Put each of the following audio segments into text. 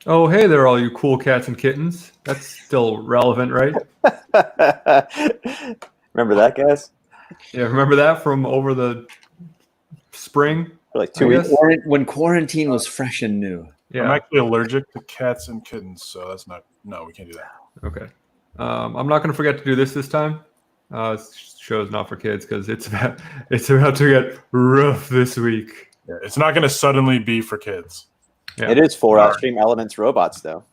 Oh, hey there, all you cool cats and kittens. That's still relevant, right? Remember that, guys? Yeah, remember that from over the spring? For like 2 weeks. When quarantine was fresh and new. Yeah. I'm actually allergic to cats and kittens, so that's not. No, we can't do that. Okay. I'm not going to forget to do this time. This show's not for kids because it's about to get rough this week. Yeah, it's not going to suddenly be for kids. Yeah. It is for Stream Elements robots, though.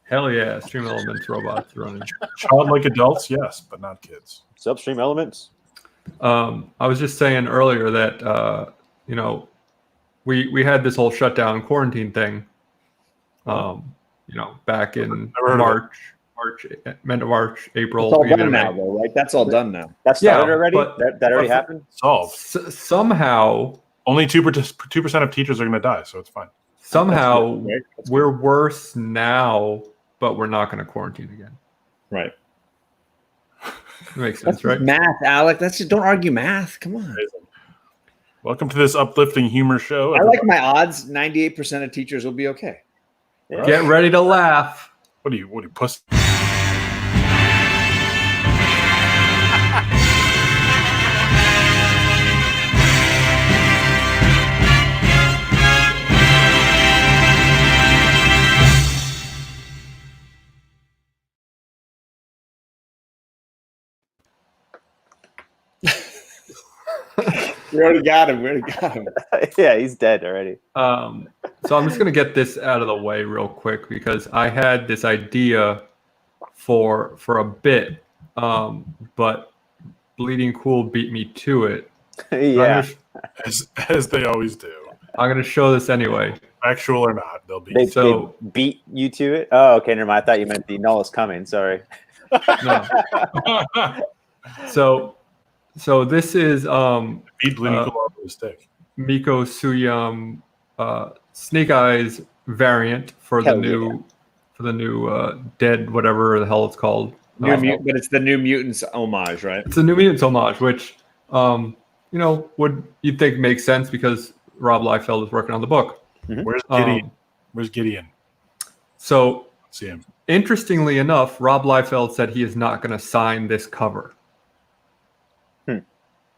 Hell yeah, Stream Elements robots running. Childlike adults, yes, but not kids. What's up, Stream Elements? I was just saying earlier that we had this whole shutdown quarantine thing. Back in March, April. It's all done now, though, right? That's all done now. That started already? That already happened? Solved. Somehow, only 2% of teachers are going to die, so it's fine. Somehow, we're worse now, but we're not going to quarantine again. Right. That makes sense, right? Math, Alec. That's just don't argue math. Come on. Welcome to this uplifting humor show. I like my odds. 98% of teachers will be okay. Yeah. Get ready to laugh. What are you, pussy? We already got him. Yeah, he's dead already. So I'm just going to get this out of the way real quick because I had this idea for a bit, but Bleeding Cool beat me to it. Yeah. As they always do. I'm going to show this anyway. Factual or not, they'll beat you. So they beat you to it? Oh, okay, never mind. I thought you meant the null is coming. Sorry. No. So this is beat Bleeding Cool off the stick. Miko Suyam Snake Eyes variant for the new Dead whatever the hell it's called. But it's the New Mutants homage, right? It's a New Mutants homage, which would you'd think makes sense because Rob Liefeld is working on the book. Mm-hmm. Where's Gideon? Where's Gideon? So see him. Interestingly enough, Rob Liefeld said he is not going to sign this cover.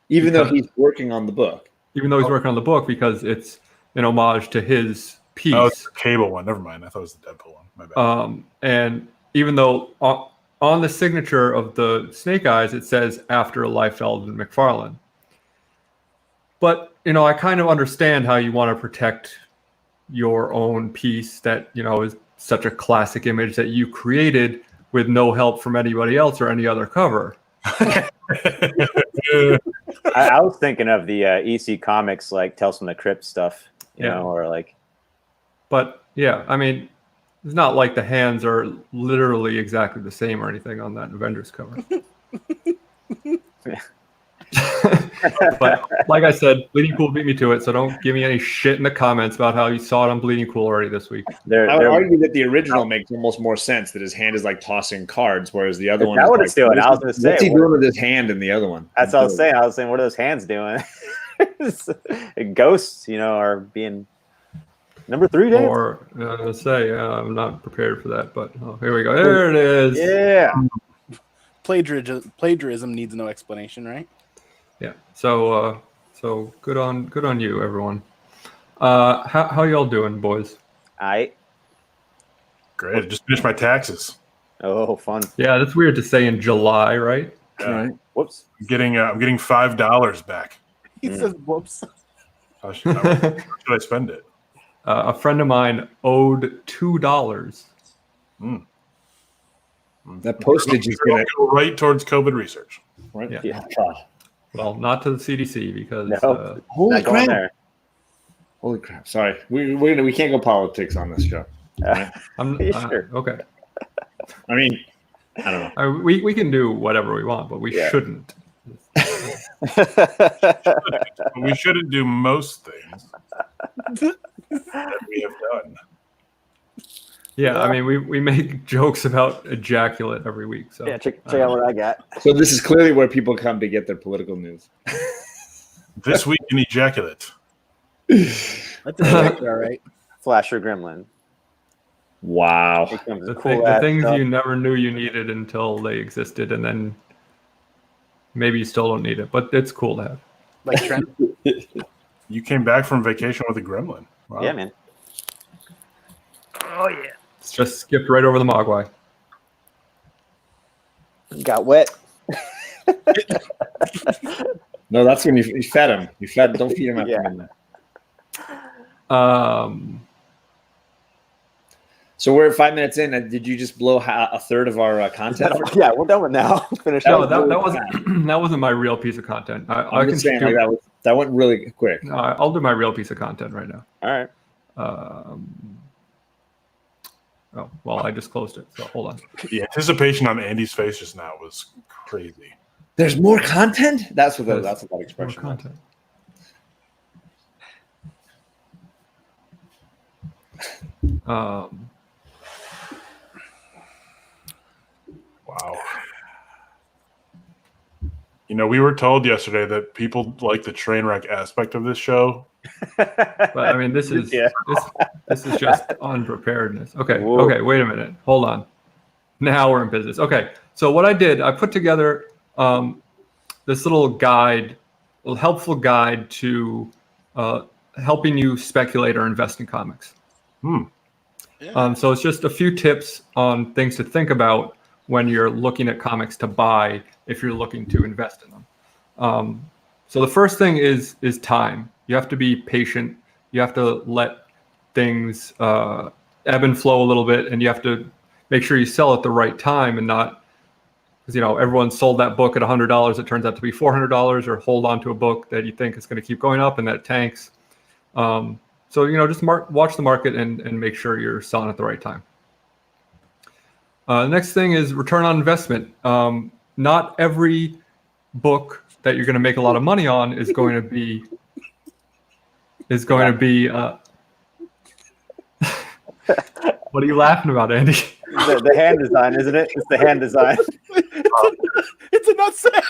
Even though he's working on the book. Even though he's working on the book because it's an homage to his piece. Oh, it's the Cable one. Never mind. I thought it was the Deadpool one. My bad. And even though on the signature of the Snake Eyes, it says after Liefeld and McFarlane. But, I kind of understand how you want to protect your own piece that, is such a classic image that you created with no help from anybody else or any other cover. I was thinking of the EC Comics, like Tales from the Crypt stuff, you know, or like. But yeah, I mean, it's not like the hands are literally exactly the same or anything on that Avengers cover. But like I said, Bleeding Cool beat me to it, so don't give me any shit in the comments about how you saw it on Bleeding Cool already this week. I would argue that the original makes almost more sense, that his hand is like tossing cards, whereas the other one is what it's doing. I was going to say, what's he doing with his hand in the other one? That's what I was saying. I was saying, what are those hands doing? Ghosts, are being number 3, Dave. Or I'm not prepared for that, but here we go. There it is. Yeah. Plagiarism needs no explanation, right? Yeah. So good on you, everyone. How y'all doing, boys? Great. I just finished my taxes. Oh, fun. Yeah, that's weird to say in July, right? Right. Whoops. I'm getting $5 back. He says, "Whoops." How should I spend it? A friend of mine owed $2. That postage is going to go right towards COVID research. Right? Yeah. Well, not to the CDC because holy crap! Holy crap! Sorry, we can't go politics on this show. Right? Sure. Okay. I mean, I don't know. We can do whatever we want, but we shouldn't. We shouldn't do most things that we have done. Yeah, I mean, we make jokes about ejaculate every week. So check out what I got. So this is clearly where people come to get their political news. This week in ejaculate. That's all right. Flasher Gremlin. Wow. Here comes The, cool the ass things stuff. you never knew you needed until they existed, and then maybe you still don't need it, but it's cool to have. Like Trent. You came back from vacation with a gremlin. Wow. Yeah, man. It's just skipped right over the Mogwai. Got wet. No, that's when you fed him. Don't feed him after Yeah. midnight. So we're 5 minutes in. Did you just blow a third of our content? Yeah, we're done with now. Finish No, up. that wasn't that wasn't my real piece of content. I I'm can just saying, do, like, that went really quick. no, I'll do my real piece of content right now. All right. Oh well, I just closed it. So hold on. The anticipation on Andy's face just now was crazy. There's more content? That's what Yes. that More expression was. content. Wow. You know, we were told yesterday that people like the train wreck aspect of this show. But I mean, this is Yeah. this is just unpreparedness. Okay, Whoa. okay, wait a minute. Hold on. Now we're in business. Okay, so what I did, I put together this little guide, a helpful guide to helping you speculate or invest in comics. So it's just a few tips on things to think about when you're looking at comics to buy if you're looking to invest in them. So the first thing is time. You have to be patient. You have to let things ebb and flow a little bit, and you have to make sure you sell at the right time and not, because everyone sold that book at $100. It turns out to be $400, or hold on to a book that you think is going to keep going up and that tanks. So just watch the market and make sure you're selling at the right time. Next thing is return on investment. Not every book that you're going to make a lot of money on is going to be What are you laughing about, Andy? The hand design, isn't it? It's the hand design. It's a nutsack.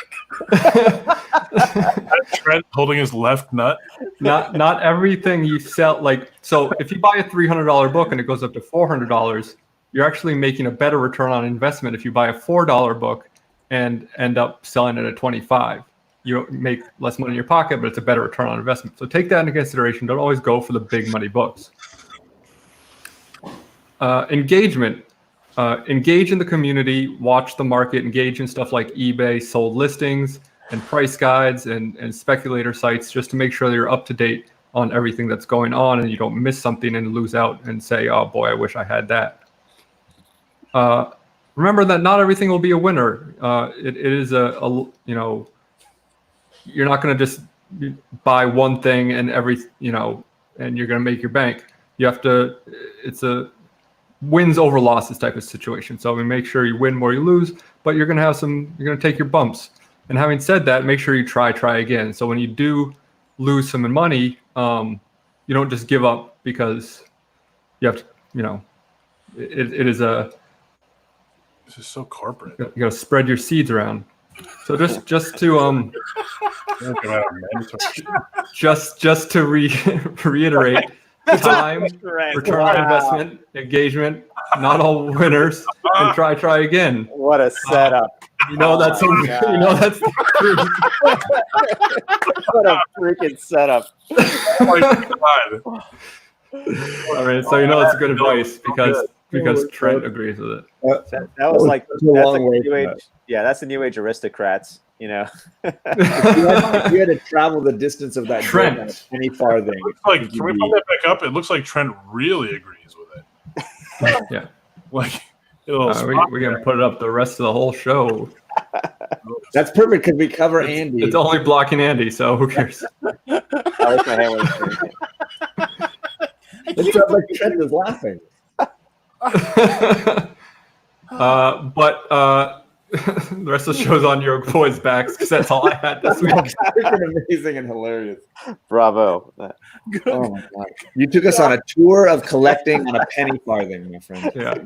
Trent holding his left nut. Not everything you sell, so if you buy a $300 book and it goes up to $400, you're actually making a better return on investment if you buy a $4 book and end up selling it at $25. You make less money in your pocket, but it's a better return on investment. So take that into consideration. Don't always go for the big money books. Engagement. Engage in the community, watch the market, engage in stuff like eBay, sold listings, and price guides and speculator sites, just to make sure that you're up to date on everything that's going on and you don't miss something and lose out and say, oh boy, I wish I had that. Remember that not everything will be a winner. It is you're not going to just buy one thing and and you're going to make your bank. You have to, it's a wins over losses type of situation. So we make sure you win more, you lose, but you're going to take your bumps. And having said that, make sure you try again. So when you do lose some money, you don't just give up, because you have to, it is a, This is so corporate. you got to spread your seeds around. So just to just to reiterate, time, return on investment, engagement, not all winners, and try again. What a setup. That's that's the truth. What a freaking setup. Oh my God. I mean, so it's good advice because Trent agrees with it. That was like, That's a that's long like way the new from age. Yeah, that's the new age aristocrats, If you had to travel the distance of that Trent. drink on a penny farthing. Can we pull that back up? It looks like Trent really agrees with it. Yeah. Like, it'll We're going to put it up the rest of the whole show. That's perfect because we cover Andy. It's only blocking Andy, so who cares? I wish my hand was drinking. It sounds like Trent is laughing. But the rest of the show's on your boys' backs, because that's all I had this week. Freaking amazing and hilarious. Bravo. Oh my God. You took us on a tour of collecting on a penny farthing, my friend. Yeah.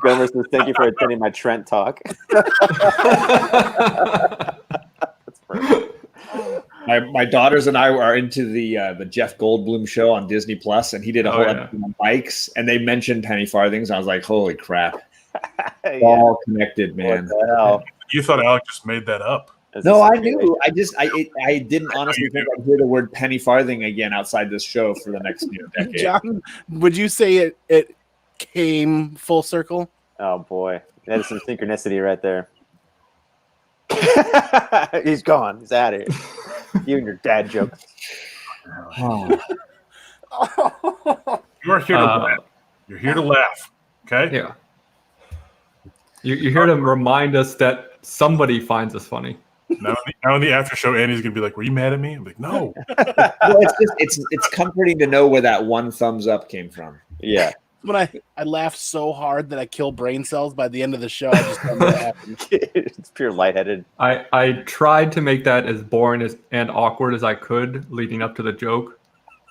Gomer says, thank you for attending my Trent talk. That's perfect. my daughters and I are into the Jeff Goldblum show on Disney Plus, and he did a whole episode on bikes, and they mentioned penny farthings. I was like, holy crap. Yeah. All connected, man. What the hell? You thought Alec just made that up. No, I knew. I didn't honestly think I'd hear the word penny farthing again outside this show for the next decade. John, would you say it came full circle? Oh boy, that is some synchronicity right there. He's gone. He's out of here. You and your dad jokes. Oh. You are here to laugh. You're here to laugh. Okay. Yeah. You're here to remind us that somebody finds us funny. Now in the after show, Andy's gonna be like, "Were you mad at me?" I'm like, "No." Well, it's comforting to know where that one thumbs up came from. Yeah. When I laughed so hard that I kill brain cells by the end of the show, I just don't know what happened. It's pure lightheaded. I tried to make that as boring and awkward as I could leading up to the joke.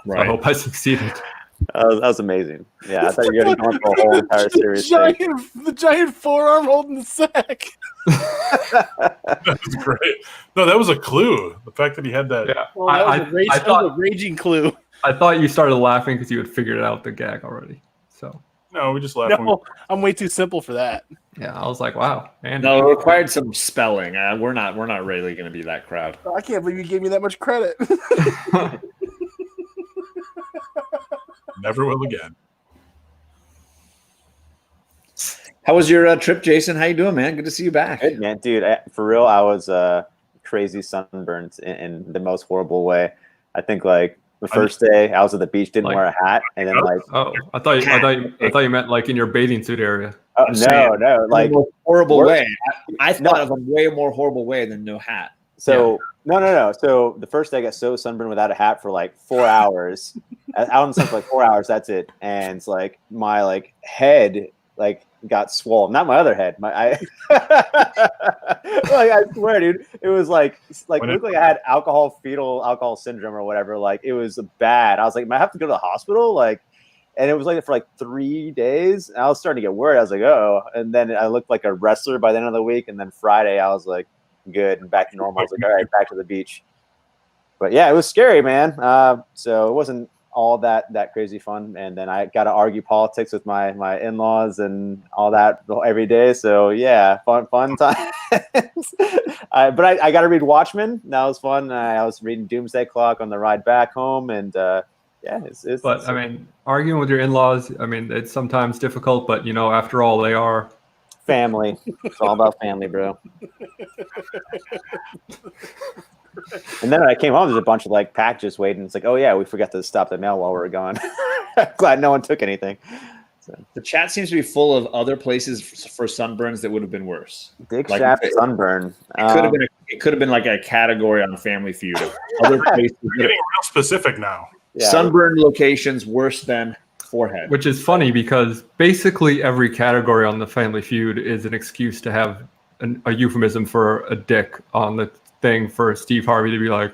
So I hope I succeeded. That was amazing. Yeah, I thought you were going to go into a whole entire series. The giant forearm holding the sack. That was great. No, that was a clue. The fact that he had that. Yeah. Well, that was I that was a raging clue. I thought you started laughing because you had figured out the gag already. So No, we just laughed. No, I'm way too simple for that. yeah, I was like, wow, man. No, it required some spelling. We're not really going to be that crowd. I can't believe you gave me that much credit. Never will again. How was your trip, Jason? How you doing, man? Good to see you back. Good, man. Dude, for real, I was crazy sunburned in the most horrible way. I think like the first day I was at the beach, didn't wear a hat, and then like I thought you meant like in your bathing suit area. no, like in a horrible worse. way. I thought of a way more horrible way than no hat. So no. So the first day I got so sunburned without a hat for like 4 hours. Out in the sun for like 4 hours. That's it. And it's like my head got swollen. Not my other head. I swear, dude. It was like it looked like I had fetal alcohol syndrome or whatever. Like it was bad. I was like, might I have to go to the hospital? And it was like for 3 days. And I was starting to get worried. I was like, oh. And then I looked like a wrestler by the end of the week. And then Friday I was like, good and back to normal. I was like, all right, back to the beach. But yeah, it was scary, man. So it wasn't all that crazy fun. And then I got to argue politics with my in-laws and all that every day. So yeah, fun time. But I got to read Watchmen. That was fun. I was reading Doomsday Clock on the ride back home, and yeah, But I mean, arguing with your in-laws, I mean, it's sometimes difficult. But after all, they are family. It's all about family, bro. And then when I came home, there's a bunch of packages waiting. It's like, oh yeah, we forgot to stop the mail while we were gone. Glad no one took anything. So. The chat seems to be full of other places for sunburns that would have been worse. Dick shaft sunburn. It could have been like a category on Family Feud. Other places We're getting real specific now. Yeah. Sunburn locations worse than forehead. Which is funny because basically every category on the Family Feud is an excuse to have a euphemism for a dick on the thing for Steve Harvey to be like,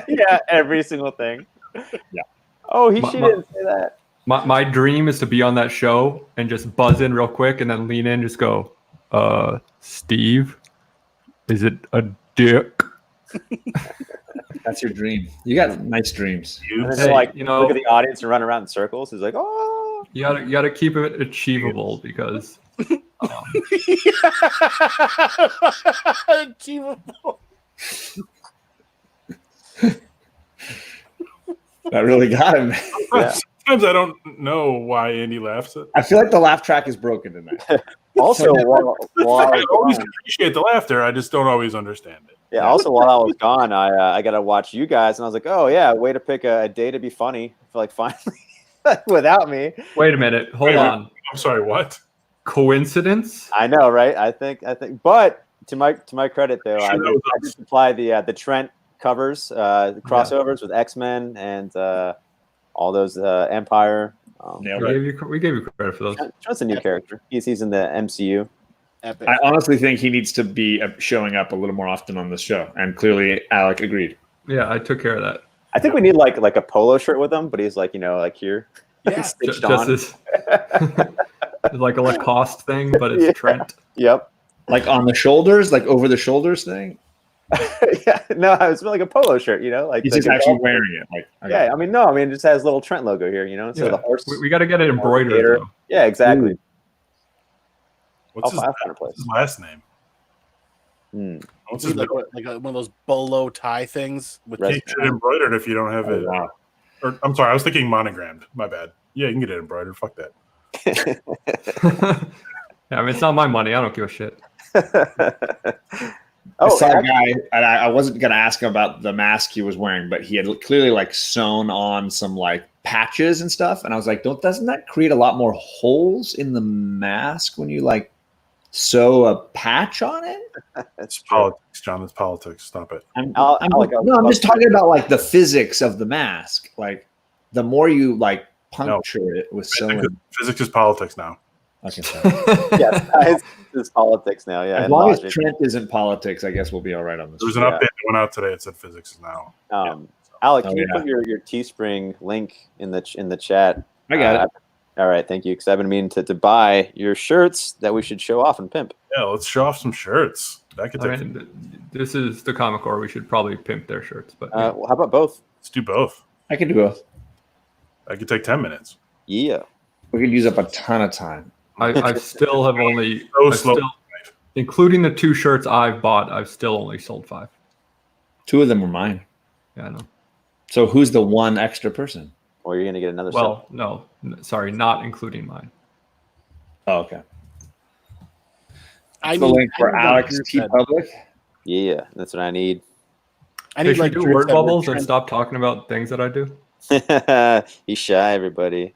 yeah, every single thing. Yeah. Oh, she didn't say that. My dream is to be on that show and just buzz in real quick and then lean in, just go, Steve, is it a dick? That's your dream. You got nice dreams. And then Hey, look at the audience and run around in circles. He's like, oh. You gotta keep it achievable because Achievable. That really got him. Yeah. Sometimes I don't know why Andy laughs at. I feel like the laugh track is broken tonight. Also, while I always gone, appreciate the laughter. I just don't always understand it. yeah. Also, while I was gone, I got to watch you guys, and I was like, oh yeah, way to pick a day to be funny. I feel like finally, without me. wait a minute, hold Wait, on. I'm sorry. What? Oh, Coincidence? I know, right? I think. But to my credit, though, I Sure, that was did supply the Trent covers, the crossovers with X-Men and all those Empire. Nailed We it. gave you credit for those. Trent's a new character. He's in the MCU. Epic. I honestly think he needs to be showing up a little more often on this show, and clearly Alec agreed. Yeah, I took care of that. I think we need like a polo shirt with him, but he's like here, Yeah, stitched Just on. this, like a Lacoste thing, but it's Yeah. Trent. Yep. Like on the shoulders, like over the shoulders thing. Yeah, no, I was like a polo shirt, you know, like He's like just a actually golf- wearing it. Like, Yeah, I mean, no, I mean, it just has a little Trent logo here, you know, so Yeah. the horse. We got to get it embroidered Gator. though. Yeah, exactly. Ooh. What's his, I'll find a place. his last name? Hmm. What's It's his like, one of those bolo tie things with Res- You can get it embroidered if you don't have Oh, it. wow. Or I'm sorry, I was thinking monogrammed. My bad. Yeah, you can get it embroidered. Fuck that. Yeah, I mean, it's not my money. I don't give a shit. I Oh, saw a actually, guy, and I wasn't going to ask him about the mask he was wearing, but he had clearly like sewn on some like patches and stuff. And I was like, doesn't that create a lot more holes in the mask when you like sew a patch on it? that's It's true. politics, John. It's politics. Stop it. I'm I'll just talking about like the physics of the mask. Like the more you like puncture it with sewing. Physics is politics now. Okay, sorry. Yes, it's politics now. Yeah, As and long as logic. Trent isn't politics, I guess we'll be all right on this. There was an Yeah. update that went out today. It said physics is now. Alec, Oh, can you yeah. put your Teespring link in the chat? I got it. All right, thank you. Because I've been meaning to buy your shirts that we should show off and pimp. Yeah, let's show off some shirts. That could I take. mean, this is the Comic Core. We should probably pimp their shirts, but Well, how about both? Let's do both. I can do both. That could take 10 minutes. Yeah. We could use up a ton of time. I still have only, So I've slow. still- including the 2 shirts I've bought, I've still only sold 5. 2 of them were mine. Yeah, I know. So who's the one extra person? Or you're gonna get another. Well, no, sorry, not including mine. Oh, okay. I The need link for I need, like Alex Drew T said. Public. Yeah, that's what I need. I Hey, need should like we do Drew word said, where bubbles and Trent- stop talking about things that I do? He's shy, everybody.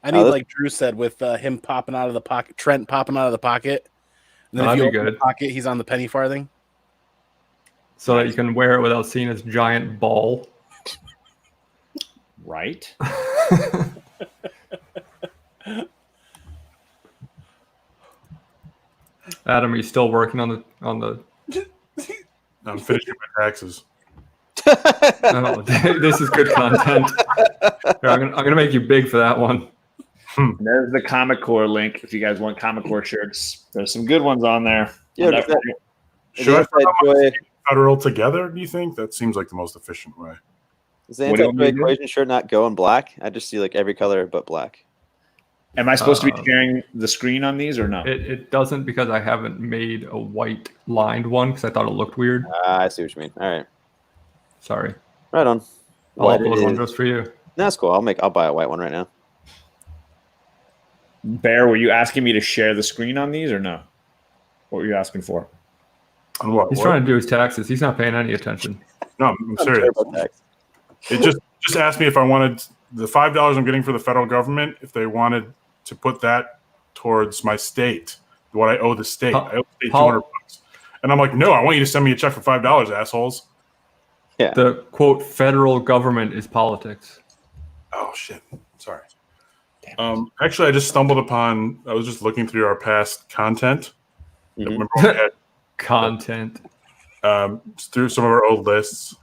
I need this- like Drew said with him popping out of the pocket, Trent popping out of the pocket, and then Oh, if you that'd be open the good. pocket, he's on the penny farthing. So that you can wear it without seeing his giant ball. Right. Adam, are you still working on the I'm finishing my taxes. oh, this is good content. Here, I'm gonna make you big for that one. And there's the Comic Core link. If you guys want Comic Core shirts, there's some good ones on there. Yeah, I'm does that- definitely- Should I Does the put Inside Joy- federal together? Do you think that seems like the most efficient way? does the What do you Inside want me Joy to do? equation shirt not go in black? I just see like every color but black. Am I supposed to be Uh, sharing the screen on these or no? It doesn't because I haven't made a white lined one because I thought it looked weird. I see what you mean. All right, Sorry. right on. I'll White upload it one is. just for you. That's cool. I'll buy a white one right now. Bear, were you asking me to share the screen on these or no? What were you asking for? On what? He's what? trying to do his taxes. He's not paying any attention. No, I'm I'm serious. sorry about that. It just asked me if I wanted the $5 I'm getting for the federal government, if they wanted to put that towards my state, what I owe the state. I owe the state Paul- $200. And I'm like, no, I want you to send me a check for $5, assholes. The quote federal government is politics. Oh shit. Sorry. Actually I just stumbled upon I was just looking through our past content. Mhm. Remember when we had Content. through some of our old lists,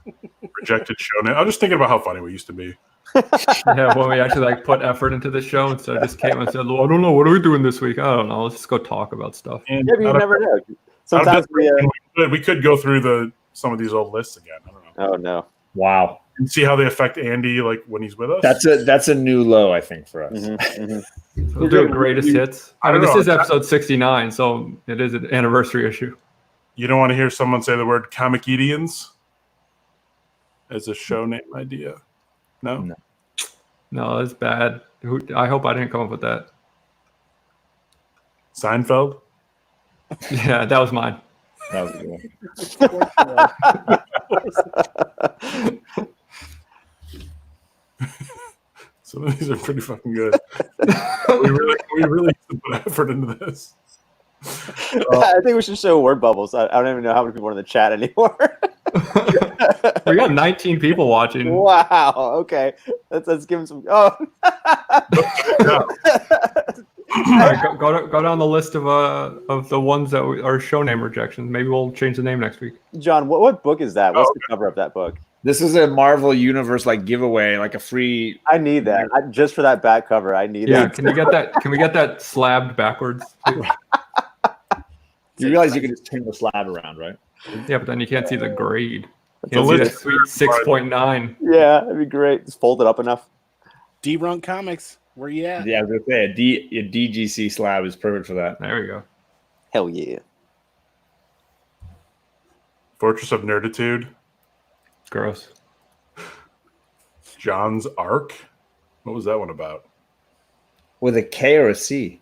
rejected show name. I was just thinking about how funny we used to be. Yeah, when we actually like put effort into the show instead of just came and said, well, I don't know, what are we doing this week? I don't know. Let's just go talk about stuff. And Yeah, but you out of- never know. out of Sometimes desperation, we could go through some of these old lists again. I don't know. Oh no. Wow. And see how they affect Andy like when he's with us. That's a new low, I think, for us. Mhm, mhm. We'll do greatest hits. I mean, don't this know. is episode 69, so it is an anniversary issue. You don't want to hear someone say the word Comicedians as a show name idea. No? No. No, that's bad. I hope I didn't come up with that. Seinfeld? Yeah, that was mine. That was a good one. Some of these are pretty fucking good. we really need to put effort into this. I think we should show word bubbles. I don't even know how many people are in the chat anymore. We got 19 people watching. Wow. Okay. Let's give him some. Oh. All right, go down the list of the ones that are show name rejections. Maybe we'll change the name next week. John, what book is that? What's the cover of that book? This is a Marvel Universe like giveaway, like a free. I need that. Just for that back cover, I need Yeah, it. can you get that? Can we get that slabbed backwards? You realize you can just turn the slab around, right? Yeah, but then you can't see the grade. The You can't list- see that sweet 6.9. Yeah, that'd be great. Just fold it up enough. D-Runk Comics, where you at? Yeah, I was gonna say a DGC slab is perfect for that. There we go. Hell yeah. Fortress of Nerditude. Gross. John's Ark. What was that one about? With a K or a C?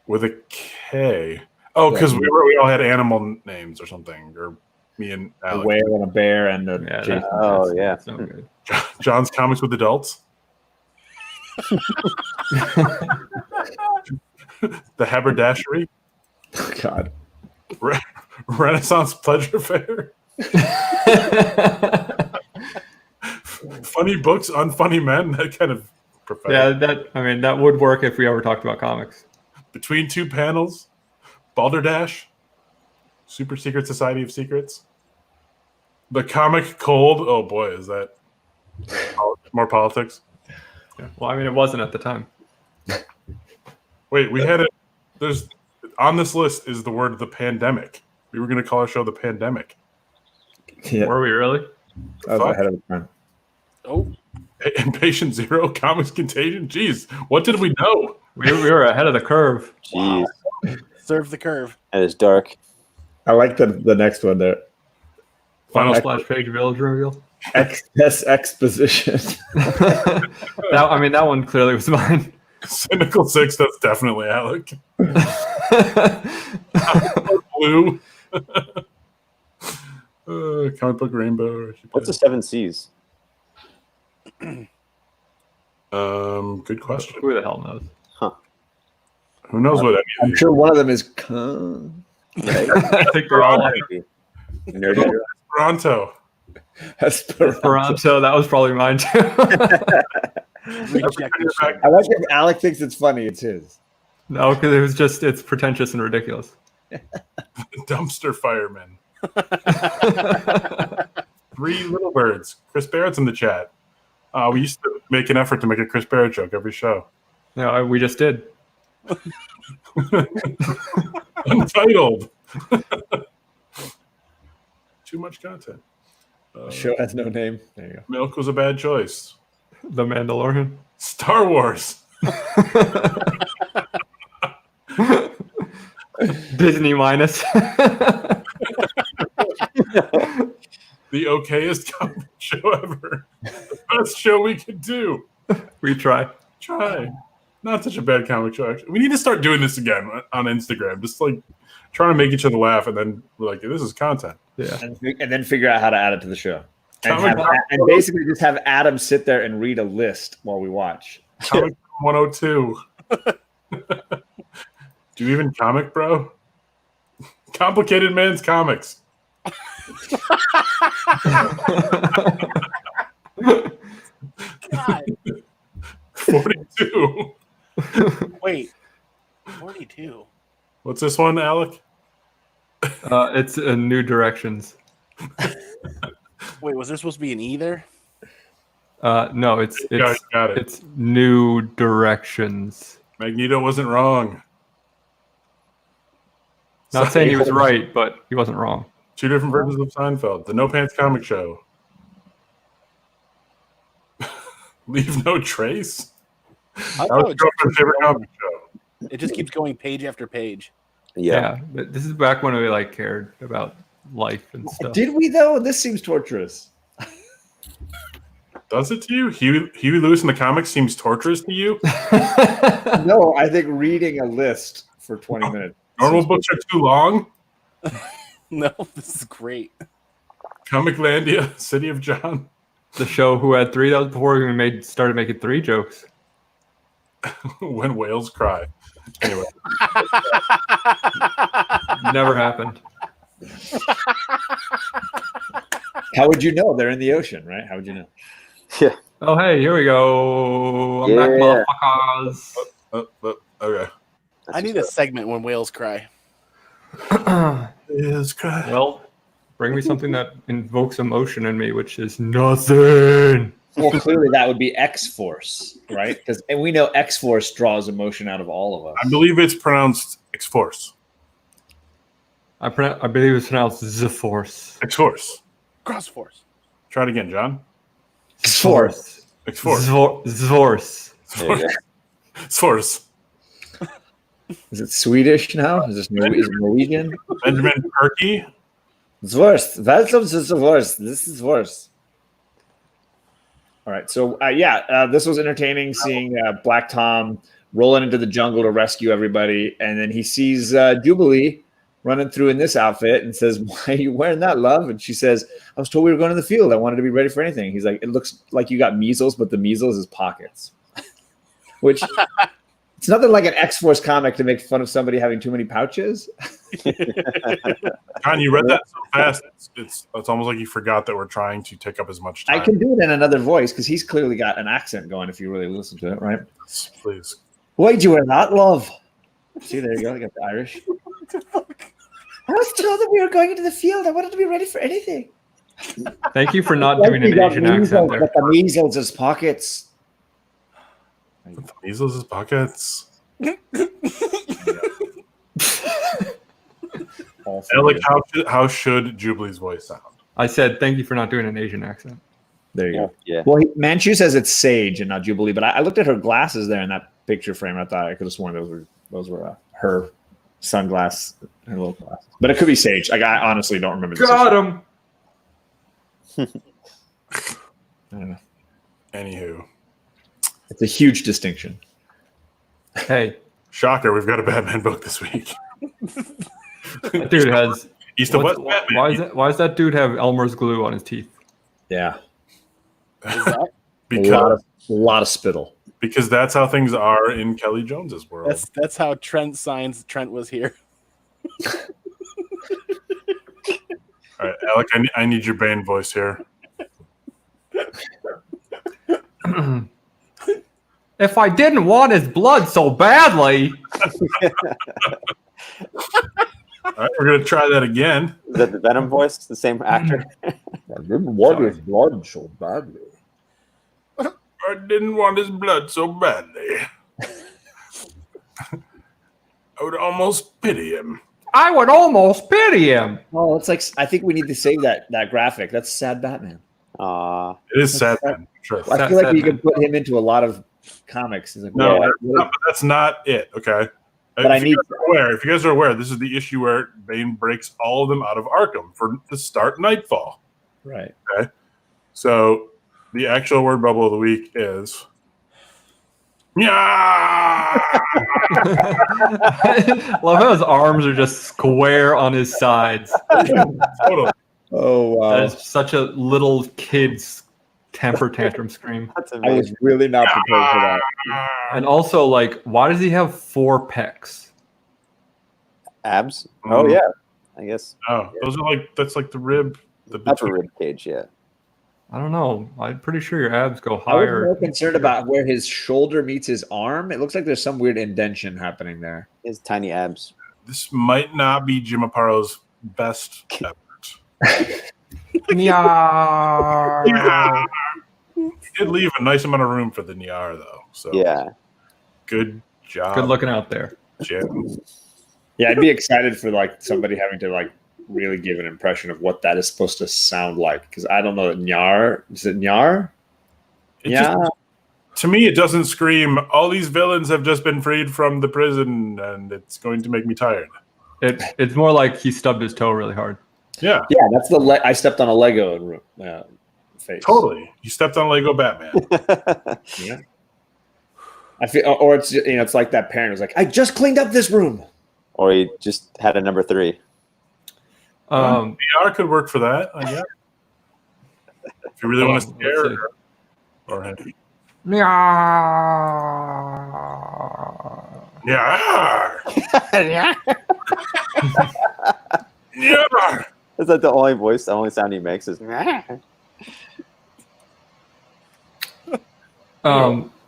With a K. Oh, because we all had animal names or something, or me and A Alex. whale and a bear and a Yeah. Jason. That's no good. John's Comics with Adults. The Haberdashery. Oh, God. Renaissance Pleasure Fair. Funny books, unfunny men. That kind of prophetic. Yeah, that would work if we ever talked about comics. Between Two Panels. Balderdash. Super Secret Society of Secrets. The Comic Cold. Oh boy, is that more politics? Yeah. Well, it wasn't at the time. Wait, we had it. There's on this list is the word the pandemic. We were going to call our show the pandemic. Yeah, Were we really? I was ahead of the time. Oh, And Patient Zero, Comics Contagion. Jeez, what did we know? We were ahead of the curve. Jeez. serve the curve. That is dark. I like the next one there. Final Final splash page village reveal. Excess exposition. That one clearly was mine. Cynical Six, that's definitely Alec. Blue. Comic Book Rainbow. What's the 7 C's? Good question. Who the hell knows? Who knows what any of I'm these? sure one of them is con. I think they're all Nerdy. Toronto. Esperanto. That was probably mine too. Rejected shit. I like if Alec thinks it's funny, it's his. No, because it's pretentious and ridiculous. Dumpster Fireman. Three Little Birds. Chris Barrett's in the chat. We used to make an effort to make a Chris Barrett joke every show. No, we just did. Untitled. Too much content. The show has no name. There you go. Milk was a bad choice. The Mandalorian. Star Wars. Disney minus. The okayest comic show ever. The best show we could do. We try. Try. Not such a bad comic show, actually. We need to start doing this again on Instagram. Just like trying to make each other laugh, and then we're like, this is content. Yeah. And then figure out how to add it to the show. And, Comic- and basically just have Adam sit there and read a list while we watch. Comic 102. Do you even comic, bro? Complicated Man's Comics. God. 42. Wait, 42. What's this one, Alec? It's New Directions. Wait, was there supposed to be an either? No, it's Got it. it's New Directions. Magneto wasn't wrong. Not saying he was right, but he wasn't wrong. Two different versions of Seinfeld. The No Pants Comic Show. Leave No Trace. I That was thought it Girlfriend's favorite comic show. It just keeps going page after page. Yeah. But this is back when we cared about life and stuff. Did we though? This seems torturous. Does it to you? Huey Lewis in the comics seems torturous to you? No, I think reading a list for 20 minutes. Normal books are too long. No, this is great. Comiclandia, City of John. The show who had three. That was before we started making three jokes. When Whales Cry. Anyway, Never happened. How would you know? They're in the ocean, right? How would you know? Yeah. Oh, hey, here we go. I'm back, Yeah. motherfuckers. okay. I need a segment when whales cry. Whales Cry. Well, bring me something that invokes emotion in me, which is nothing. Well, clearly that would be X-Force, right? And we know X-Force draws emotion out of all of us. I believe it's pronounced X-Force. I believe it's pronounced X-Force. X-Force. Cross force. Try it again, John. X-Force. X-Force. Zvorce. There you go. X-Force. Is it Swedish now? Is it Norwegian? Benjamin Perky. It's worse. Welcome to the worst. This is worse. All right. So, this was entertaining seeing Black Tom rolling into the jungle to rescue everybody. And then he sees Jubilee running through in this outfit and says, "Why are you wearing that, love?" And she says, "I was told we were going to the field. I wanted to be ready for anything." He's like, "It looks like you got measles, but the measles is pockets." Which, it's nothing like an X-Force comic to make fun of somebody having too many pouches. John, you read that so fast. It's almost like you forgot that we're trying to take up as much time. I can do it in another voice because he's clearly got an accent going if you really listen to it, right? Please. Why'd you wear that, love? See, there you go. I got the Irish. I was told that we were going into the field. I wanted to be ready for anything. Thank you for not doing an Asian accent there. But the measles is pockets. The measles is pockets. Alec, how should Jubilee's voice sound? I said thank you for not doing an Asian accent. There you go. Yeah. Well, Manchu says it's Sage and not Jubilee, but I looked at her glasses there in that picture frame. I thought I could have sworn those were her sunglasses and little glasses. But it could be Sage. Like, I honestly don't remember. Got him. I don't know. Anywho. It's a huge distinction. Hey, Shocker, we've got a Batman book this week. that dude has. East of West Batman. Why does that dude have Elmer's glue on his teeth? Yeah. Because a lot of spittle. Because that's how things are in Kelly Jones's world. That's how Trent signs Trent was here. All right, Alec, I need your Bane voice here. If I didn't want his blood so badly. All right, we're going to try that again. Is that the Venom voice? The same actor? I didn't want his blood so badly. I didn't want his blood so badly. I would almost pity him. I would almost pity him. Oh, it's like, I think we need to save that graphic. That's sad Batman. It is sad, man. Sure. I feel like you can put him into a lot of comics. Like, No, yeah, that's not it. Okay. But if you guys are aware, this is the issue where Bane breaks all of them out of Arkham to start Nightfall. right. Okay. So the actual word bubble of the week is yeah. Love how his arms are just square on his sides. Totally. Oh, wow. That is such a little kid's temper tantrum scream. That's I amazing. was really not prepared for that. And also, like, why does he have 4 pecs? Abs? Oh, yeah. I guess. Oh, those are that's like the rib. The Upper rib cage, yeah. I don't know. I'm pretty sure your abs go I was higher. more concerned about where his shoulder meets his arm. It looks like there's some weird indentation happening there. His tiny abs. This might not be Jim Aparo's best effort. Yeah. He did leave a nice amount of room for the Niar, though. So Yeah. good job. Good looking out there. Jim. Yeah, I'd be excited for somebody having to really give an impression of what that is supposed to sound like, because I don't know. Nyar, is it Nyar? Yeah. To me, it doesn't scream, all these villains have just been freed from the prison and it's going to make me tired. It's more like he stubbed his toe really hard. Yeah, Yeah, that's I stepped on a Lego face. totally. You stepped on Lego Batman. Yeah. I feel, or it's it's like that parent who's like, I just cleaned up this room. Or he just had a number 3. VR could work for that, I guess. If you really want to scare let's or heavy. Yeah. Yeah. Yeah. Is that the only voice, the only sound he makes is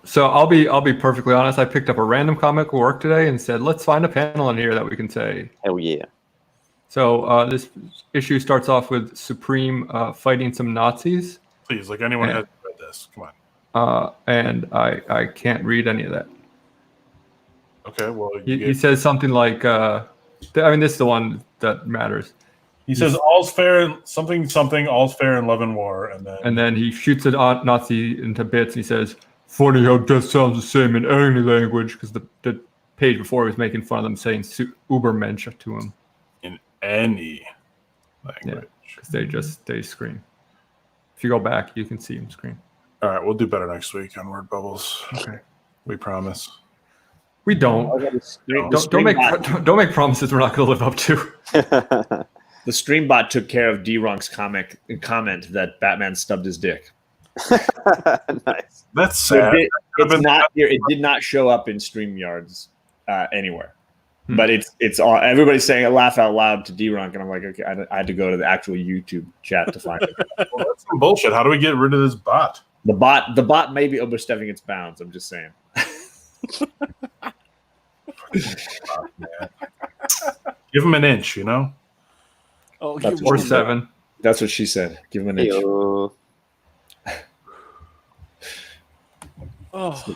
So I'll be perfectly honest. I picked up a random comic at work today and said, let's find a panel in here that we can say. hell yeah. So this issue starts off with Supreme fighting some Nazis. Please, like anyone has read this. Come on. And I can't read any of that. Okay, well, He says something like, I mean, this is the one that matters. He says all's fair, something, all's fair in love and war, and then he shoots a Nazi into bits, and he says, "Funny how death sounds the same in any language," because the page before he was making fun of them saying Ubermensch to him. in any language. Because they scream. If you go back, you can see him scream. All right, we'll do better next week on word bubbles. Okay. We promise. We don't. Don't make promises we're not going to live up to. The stream bot took care of D-Runk's comment that Batman stubbed his dick. Nice. That's So sad. it did not show up in StreamYards anywhere. But it's all everybody's saying it laugh out loud to D-Runk, and I'm like, okay, I had to go to the actual YouTube chat to find it. Well, that's some bullshit. How do we get rid of this bot? The bot may be overstepping its bounds. I'm just saying. Give him an inch, you know? Oh, That's you Or won't. 7. That's what she said. Give him an inch. Heyo. Oh,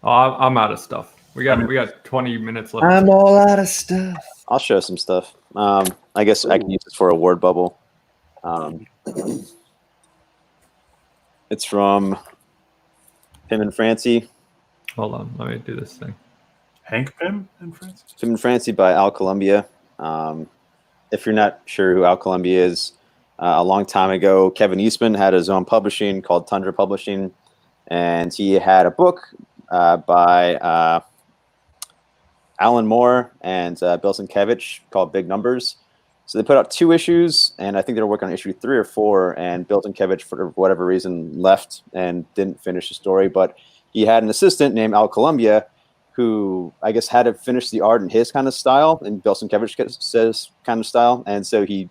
I'm out of stuff. We got 20 minutes left. I'm all out of stuff. I'll show some stuff. I guess I can use this for a word bubble. It's from Pim and Francie. Hold on, let me do this thing. Hank Pym in France? Pim and Francie by Al Columbia. If you're not sure who Al Columbia is, a long time ago, Kevin Eastman had his own publishing called Tundra Publishing, and he had a book by Alan Moore and Bill Sienkiewicz called Big Numbers. So they put out 2 issues, and I think they were working on issue 3 or 4, and Bill Sienkiewicz, for whatever reason, left and didn't finish the story. But he had an assistant named Al Columbia who I guess had to finish the art in his kind of style, and Bill Sienkiewicz says kind of style. And so he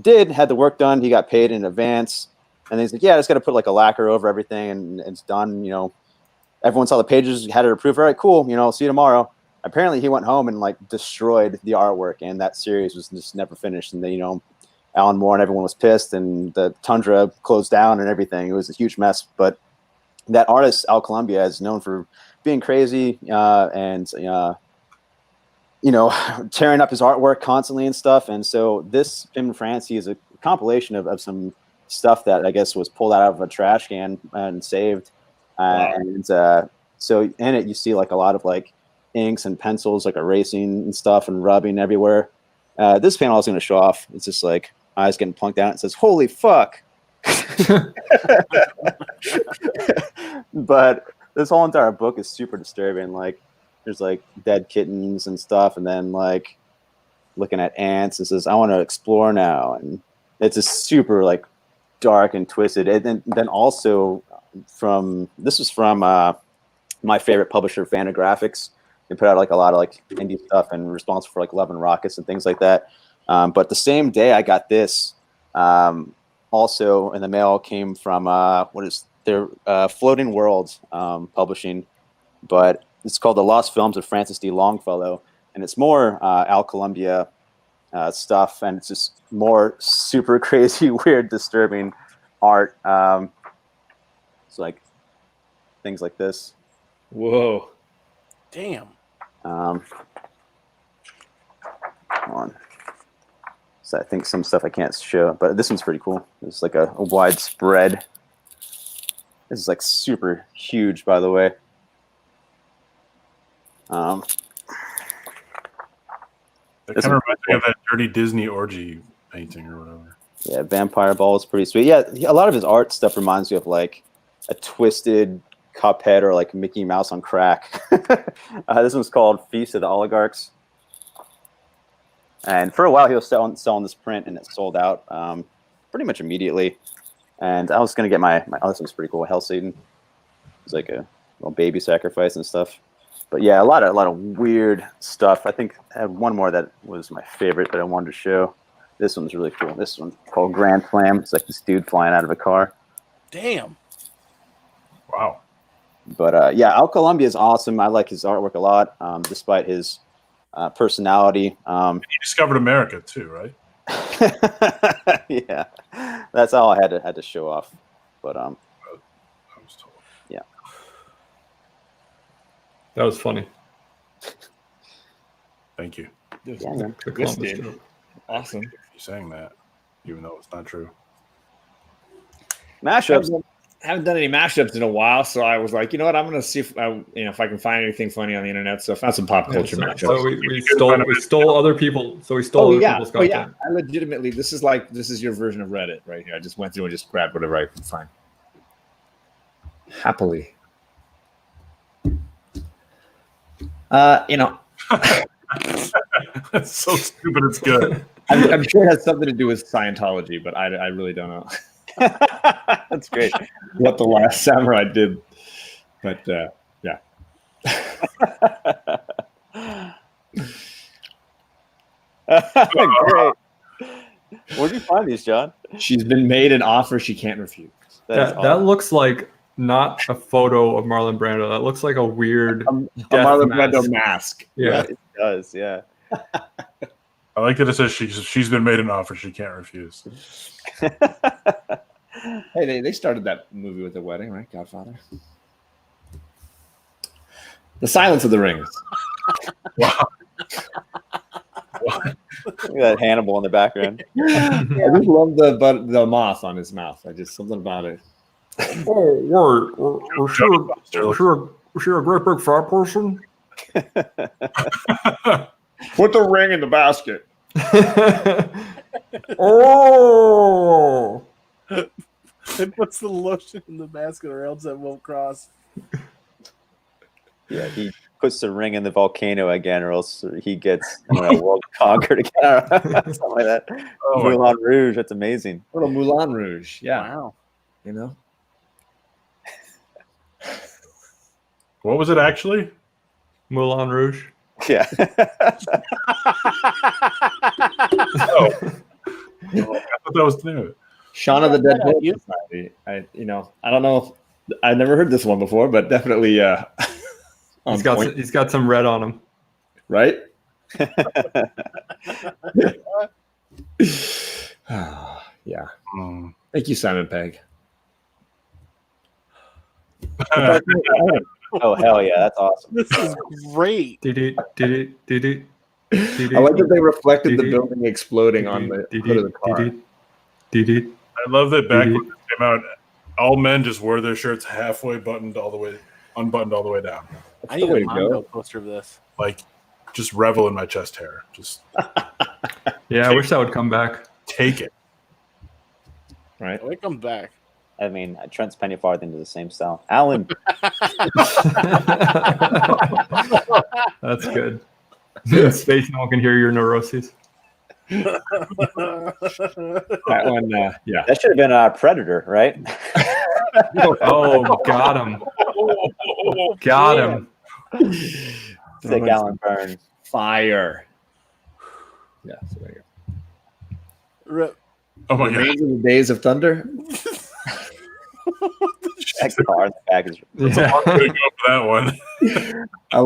had the work done. He got paid in advance. And he's like, yeah, I just got to put like a lacquer over everything, and it's done. You know, everyone saw the pages, had it approved. All right, cool. You know, see you tomorrow. Apparently he went home and like destroyed the artwork, and that series was just never finished. And then, you know, Alan Moore and everyone was pissed, and the Tundra closed down and everything. It was a huge mess. But that artist, Al Columbia, is known for being crazy and you know, tearing up his artwork constantly and stuff. And so this Pim and Francie is a compilation of some stuff that I guess was pulled out of a trash can and saved. Wow. And so in it, you see like a lot of like inks and pencils, like erasing and stuff and rubbing everywhere. This panel I was going to show off. It's just like eyes getting plunked out. It says, "Holy fuck." But this whole entire book is super disturbing. Like there's like dead kittens and stuff, and then like looking at ants. It says, "I want to explore now," and it's just super like dark and twisted. And then also this is from my favorite publisher, Fantagraphics. They put out like a lot of like indie stuff and responsible for like Love and Rockets and things like that. But the same day I got this, also in the mail came from their Floating Worlds publishing, but it's called The Lost Films of Francis D. Longfellow, and it's more Al Columbia stuff, and it's just more super crazy, weird, disturbing art. It's like things like this. Whoa. damn. Hold on. So I think some stuff I can't show, but this one's pretty cool. It's like a widespread. This is like super huge, by the way. That This kind of one- reminds me of that dirty Disney orgy painting or whatever. Yeah, Vampire Ball is pretty sweet. Yeah, a lot of his art stuff reminds me of like a twisted Cuphead or like Mickey Mouse on crack. This one's called Feast of the Oligarchs. And for a while, he was selling this print, and it sold out pretty much immediately. And I was going to get my oh, this one's pretty cool, Hell Satan. It's like a little baby sacrifice and stuff. But yeah, a lot of weird stuff. I think I had one more that was my favorite that I wanted to show. This one's really cool. This one's called Grand Slam. It's like this dude flying out of a car. Damn. Wow. But yeah, Al Columbia is awesome. I like his artwork a lot, despite his personality. He discovered America too, right? Yeah, that's all I had to show off. But I was told. That was funny. Thank you. Yeah, man. The Yes, Columbus dude. joke. Awesome. You saying that, even though it's not true. Mashups. Haven't done any mashups in a while, so I was like, you know what? I'm gonna see if if I can find anything funny on the internet. So I found some pop Yeah, culture so, mashups. so we stole other people. So we stole other people's Oh yeah. content. I legitimately, this is your version of Reddit right here. I just went through and just grabbed whatever I could find. Happily. That's so stupid. It's good. I'm sure it has something to do with Scientology, but I really don't know That's great. what the last samurai did. But yeah. Great. Where'd you find these, John? She's been made an offer she can't refuse. That's That looks like not a photo of Marlon Brando. That looks like a weird A death Marlon mask. Brando mask. Yeah. it does, yeah. I like that it says she's been made an offer she can't refuse. Hey, they started that movie with the wedding, right? Godfather. The Silence of the Rings. Wow. Look at that Hannibal in the background. I just love the moth on his mouth. I just something about it. Oh, we're sure a great big fat person. Put the ring in the basket. Oh, It puts the lotion in the basket or else it won't cross. Yeah, he puts the ring in the volcano again, or else he gets world conquered again. Something like that. Oh my Moulin Rouge. That's amazing. Little Moulin Rouge. Yeah. Wow. You know? What was it actually? Moulin Rouge. Yeah. Oh. I thought that was the name of it. Shaun of the Dead Yeah, Poets you- Society. I don't know if I've never heard this one before, but definitely on point, He's got some red on him. right? Yeah. Hmm. Thank you, Simon Pegg. Oh hell yeah, that's awesome. This is great. Did it? I like that they reflected the building exploding on the hood of the car. I love that back when it came out, all men just wore their shirts halfway unbuttoned all the way down. I need the way a to Mondo go. poster of this. Like, just revel in my chest hair. Just Yeah, I wish that would come back. take it. Right? When it comes back. I mean, Trent's penny farthing to the same style. Alan, That's good. In space, no one can hear your neuroses. That one, yeah. that should have been a Predator, right? Oh, got him. Got him. Sick Alan Byrne. Fire. Yeah, so there you Rip. Oh go. my god. Remains of the Days of Thunder. That car in the back is Yeah. I'm gonna go for that one. I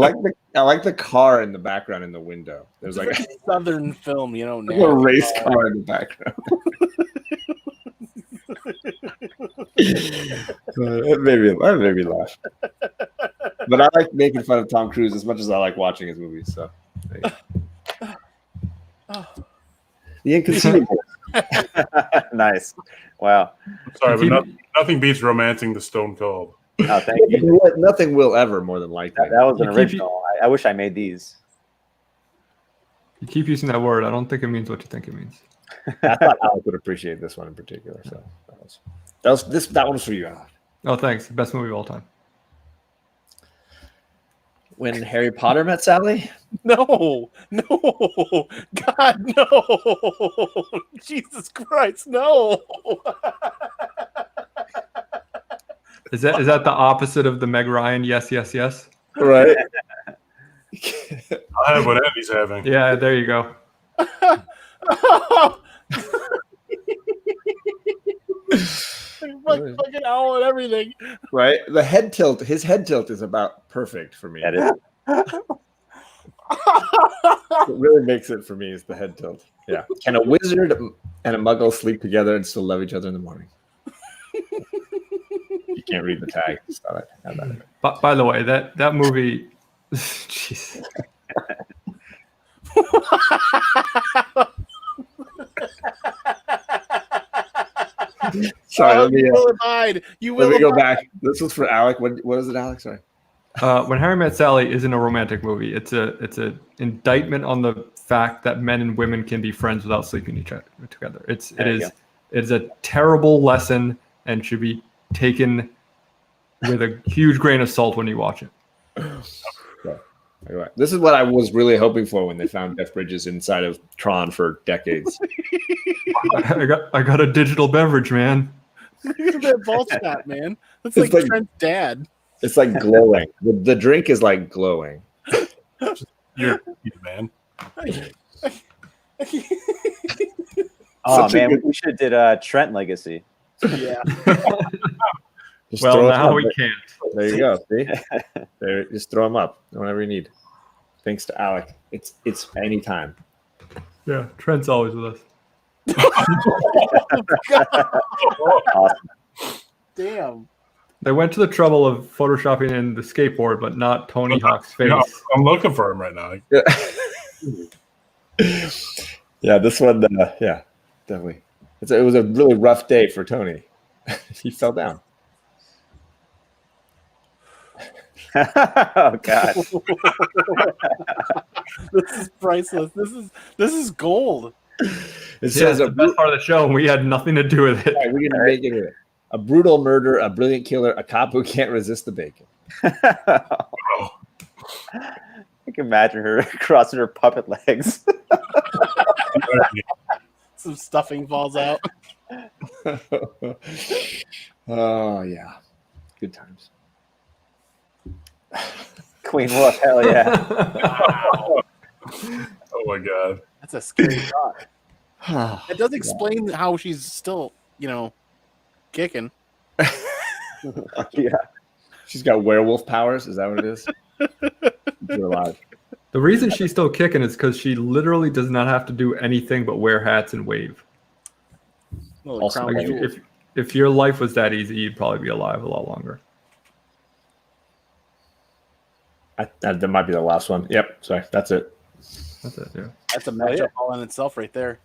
like the car in the background in the window. There's like a, Southern film, you know. a race car in the background. That made me laugh. But I like making fun of Tom Cruise as much as I like watching his movies. So, there you go. The Inconceivable. nice. Wow. Sorry, but Keep- nothing beats romancing the Stone Cold. Oh, thank you. You know what? Nothing will ever more than likely. That was an You keep- original. I wish I made these. You keep using that word. I don't think it means what you think it means. I thought Alec would appreciate this one in particular. So that one was for you, Alec. Oh, thanks. Best movie of all time. When Harry Potter met Sally. No, God, no, Jesus Christ, no. Is that the opposite of the Meg Ryan? Yes, yes, yes. Right. I have what Andy's having. Yeah, there you go. Fucking owl and everything. Right. The head tilt. His head tilt is about perfect for me. That is. What really makes it for me is the head tilt. Yeah. Can a wizard and a muggle sleep together and still love each other in the morning? You can't read the tag. Just thought I'd add that in. By the way, that movie, jeez. Sorry, Oh, let me you will abide. You will let me go abide. back. This was for Alec. What was it, Alec? Sorry. When Harry Met Sally isn't a romantic movie. It's a indictment on the fact that men and women can be friends without sleeping together. It is a terrible lesson and should be taken with a huge grain of salt when you watch it. Anyway, this is what I was really hoping for when they found Jeff Bridges inside of Tron for decades. I got a digital beverage, man. Look at that ball shot, man. That's It's like like- Trent's dad. It's like glowing. The drink is like glowing. You're man. Oh Such a man, good- we should have did Trent Legacy. Yeah. Just Well, throw it now up. we can't. There you go. See, there, just throw them up whenever you need. Thanks to Alec. It's anytime. Yeah, Trent's always with us. Awesome. Damn. They went to the trouble of photoshopping in the skateboard, but not Tony Hawk's face. Yeah, I'm looking for him right now. Yeah, this one. Yeah, definitely. It was a really rough day for Tony. He fell down. Oh god. This is priceless. This is gold. It Yeah, says it's the best part of the show, and we had nothing to do with it. Right, we didn't make it with it. A brutal murder, a brilliant killer, a cop who can't resist the bacon. Oh, I can imagine her crossing her puppet legs. Some stuffing falls out. Oh yeah, good times. Queen Wolf, hell yeah. Wow. oh my god. That's a scary thought. It does explain how she's still, kicking. Yeah. She's got werewolf powers. Is that what it is? You're alive. The reason she's still kicking is because she literally does not have to do anything but wear hats and wave. Little Also, crown Like jewel. if your life was that easy, you'd probably be alive a lot longer. That might be the last one. Yep. Sorry. That's it. That's it. Yeah. That's a matchup all in itself right there.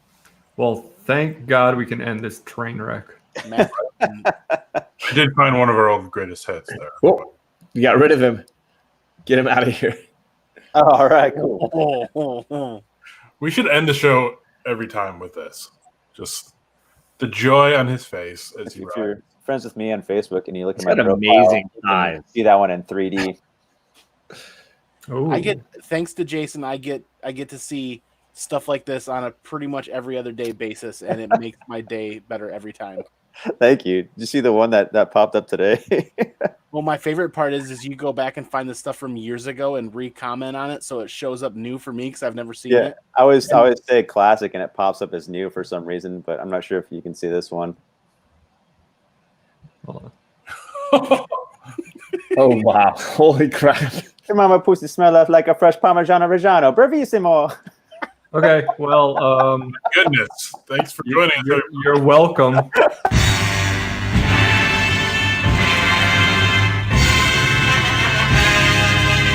Well, thank God we can end this train wreck. Matt, I did find one of our old greatest hits there. Oh, you got rid of him. Get him out of here. Oh, all right, cool. We should end the show every time with this. Just the joy on his face as If he you're friends with me on Facebook and you look He's at my got profile, amazing you can eyes. see that one in 3D. Oh, I get thanks to Jason, I get to see stuff like this on a pretty much every other day basis, and it makes my day better every time. Thank you. Did you see the one that popped up today? Well, my favorite part is you go back and find the stuff from years ago and re-comment on it, so it shows up new for me because I've never seen Yeah, it. I always say classic and it pops up as new for some reason, but I'm not sure if you can see this one. hold ride. Oh wow! Holy crap! Your mama pussy smell like a fresh Parmigiano Reggiano. Brevissimo. on. Okay, well, Goodness. Thanks for joining us. you're welcome.